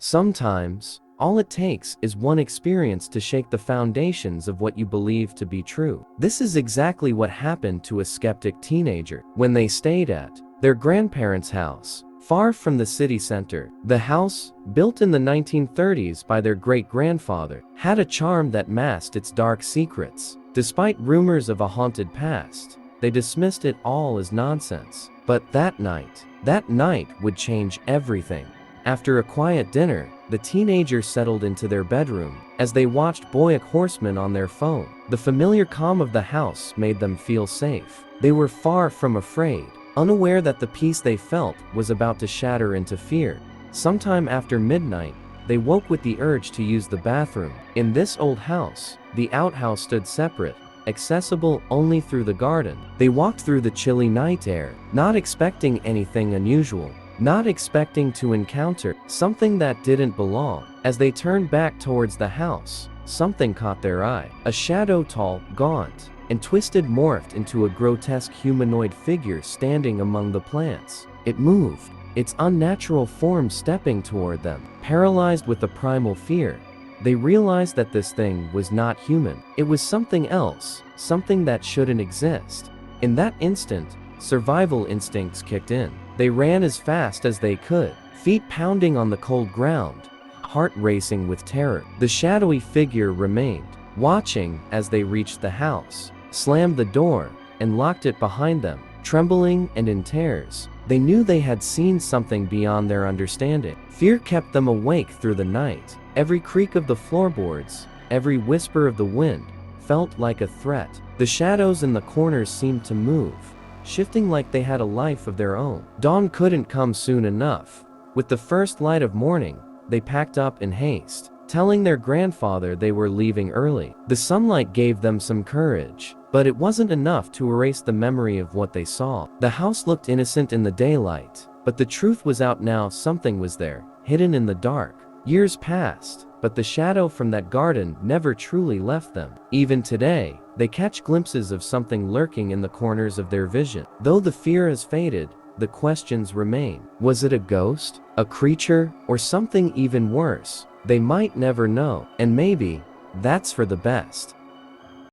Sometimes, all it takes is one experience to shake the foundations of what you believe to be true. This is exactly what happened to a skeptic teenager when they stayed at their grandparents' house, far from the city center. The house, built in the 1930s by their great-grandfather, had a charm that masked its dark secrets. Despite rumors of a haunted past, they dismissed it all as nonsense. But that night would change everything. After a quiet dinner, the teenagers settled into their bedroom. As they watched BoJack Horseman on their phone, the familiar calm of the house made them feel safe. They were far from afraid, unaware that the peace they felt was about to shatter into fear. Sometime after midnight, they woke with the urge to use the bathroom. In this old house, the outhouse stood separate, accessible only through the garden. They walked through the chilly night air, not expecting anything unusual, not expecting to encounter something that didn't belong. As they turned back towards the house, something caught their eye. A shadow, tall, gaunt, and twisted, morphed into a grotesque humanoid figure standing among the plants. It moved, its unnatural form stepping toward them. Paralyzed with a primal fear, they realized that this thing was not human. It was something else, something that shouldn't exist. In that instant, survival instincts kicked in. They ran as fast as they could, feet pounding on the cold ground, heart racing with terror. The shadowy figure remained, watching as they reached the house, slammed the door, and locked it behind them. Trembling and in tears, they knew they had seen something beyond their understanding. Fear kept them awake through the night. Every creak of the floorboards, every whisper of the wind, felt like a threat. The shadows in the corners seemed to move, shifting like they had a life of their own. Dawn couldn't come soon enough. With the first light of morning, they packed up in haste, telling their grandfather they were leaving early. The sunlight gave them some courage, but it wasn't enough to erase the memory of what they saw. The house looked innocent in the daylight, but the truth was out now. Something was there, hidden in the dark. Years passed, but the shadow from that garden never truly left them. Even today, they catch glimpses of something lurking in the corners of their vision. Though the fear has faded, the questions remain. Was it a ghost, a creature, or something even worse? They might never know, and maybe that's for the best.